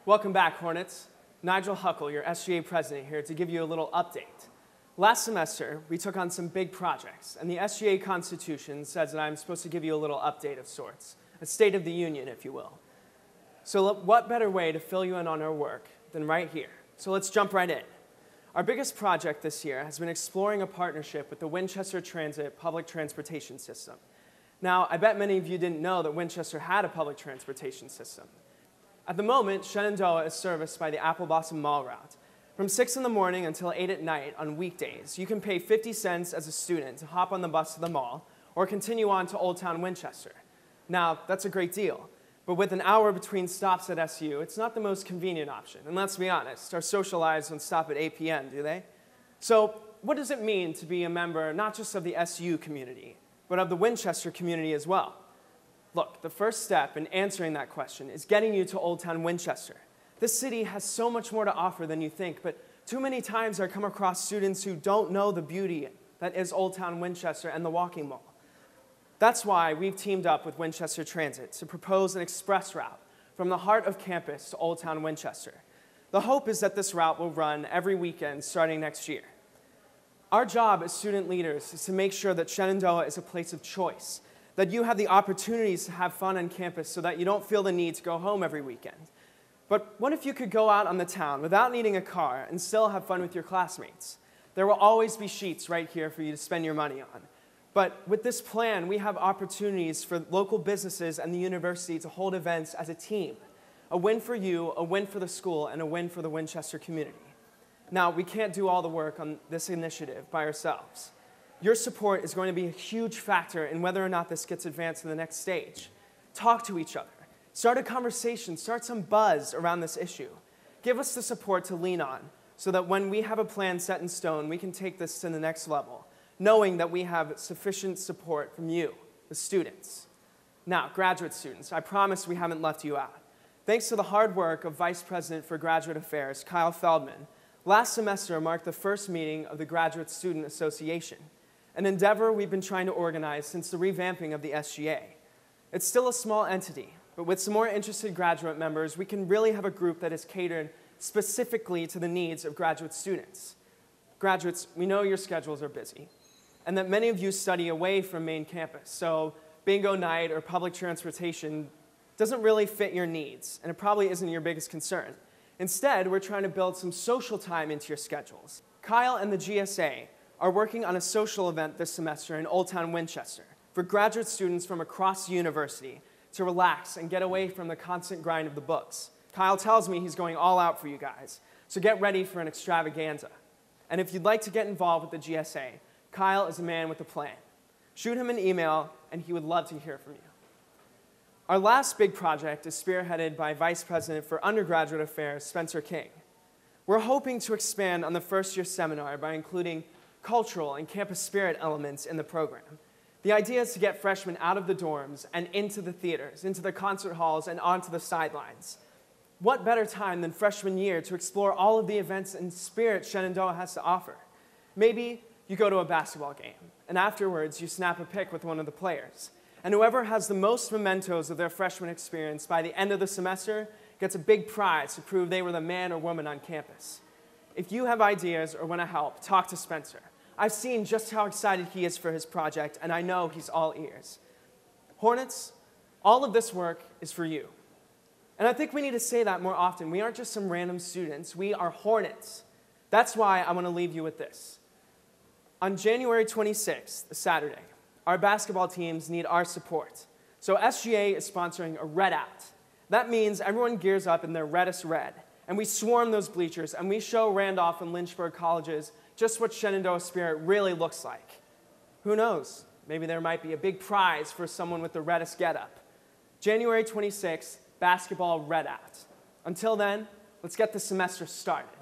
Welcome back, Hornets. Nigel Huckle, your SGA president, here to give you a little update. Last semester, we took on some big projects, and the SGA Constitution says that I'm supposed to give you a little update of sorts, a State of the Union, if you will. So what better way to fill you in on our work than right here? So let's jump right in. Our biggest project this year has been exploring a partnership with the Winchester Transit public transportation system. Now, I bet many of you didn't know that Winchester had a public transportation system. At the moment, Shenandoah is serviced by the Apple Blossom Mall route. From 6 in the morning until 8 at night on weekdays, you can pay 50 cents as a student to hop on the bus to the mall or continue on to Old Town Winchester. Now, that's a great deal, but with an hour between stops at SU, it's not the most convenient option. And let's be honest, our social lives don't stop at 8 p.m., do they? So what does it mean to be a member not just of the SU community, but of the Winchester community as well? Look, the first step in answering that question is getting you to Old Town Winchester. This city has so much more to offer than you think, but too many times I come across students who don't know the beauty that is Old Town Winchester and the walking mall. That's why we've teamed up with Winchester Transit to propose an express route from the heart of campus to Old Town Winchester. The hope is that this route will run every weekend starting next year. Our job as student leaders is to make sure that Shenandoah is a place of choice, that you have the opportunities to have fun on campus so that you don't feel the need to go home every weekend. But what if you could go out on the town without needing a car and still have fun with your classmates? There will always be sheets right here for you to spend your money on. But with this plan, we have opportunities for local businesses and the university to hold events as a team. A win for you, a win for the school, and a win for the Winchester community. Now, we can't do all the work on this initiative by ourselves. Your support is going to be a huge factor in whether or not this gets advanced to the next stage. Talk to each other. Start a conversation. Start some buzz around this issue. Give us the support to lean on so that when we have a plan set in stone, we can take this to the next level, knowing that we have sufficient support from you, the students. Now, graduate students, I promise we haven't left you out. Thanks to the hard work of Vice President for Graduate Affairs, Kyle Feldman, last semester marked the first meeting of the Graduate Student Association, an endeavor we've been trying to organize since the revamping of the SGA. It's still a small entity, but with some more interested graduate members, we can really have a group that is catered specifically to the needs of graduate students. Graduates, we know your schedules are busy, and that many of you study away from main campus, so bingo night or public transportation doesn't really fit your needs, and it probably isn't your biggest concern. Instead, we're trying to build some social time into your schedules. Kyle and the GSA are working on a social event this semester in Old Town Winchester for graduate students from across the university to relax and get away from the constant grind of the books. Kyle tells me he's going all out for you guys, so get ready for an extravaganza. And if you'd like to get involved with the GSA, Kyle is a man with a plan. Shoot him an email, and he would love to hear from you. Our last big project is spearheaded by Vice President for Undergraduate Affairs, Spencer King. We're hoping to expand on the first-year seminar by including cultural and campus spirit elements in the program. The idea is to get freshmen out of the dorms and into the theaters, into the concert halls, and onto the sidelines. What better time than freshman year to explore all of the events and spirit Shenandoah has to offer? Maybe you go to a basketball game, and afterwards you snap a pic with one of the players. And whoever has the most mementos of their freshman experience by the end of the semester gets a big prize to prove they were the man or woman on campus. If you have ideas or want to help, talk to Spencer. I've seen just how excited he is for his project, and I know he's all ears. Hornets, all of this work is for you. And I think we need to say that more often. We aren't just some random students. We are Hornets. That's why I want to leave you with this. On January 26th, a Saturday, our basketball teams need our support. So SGA is sponsoring a red out. That means everyone gears up in their reddest red, and we swarm those bleachers, and we show Randolph and Lynchburg colleges just what Shenandoah spirit really looks like. Who knows? Maybe there might be a big prize for someone with the reddest getup. January 26th, basketball red out. Until then, let's get the semester started.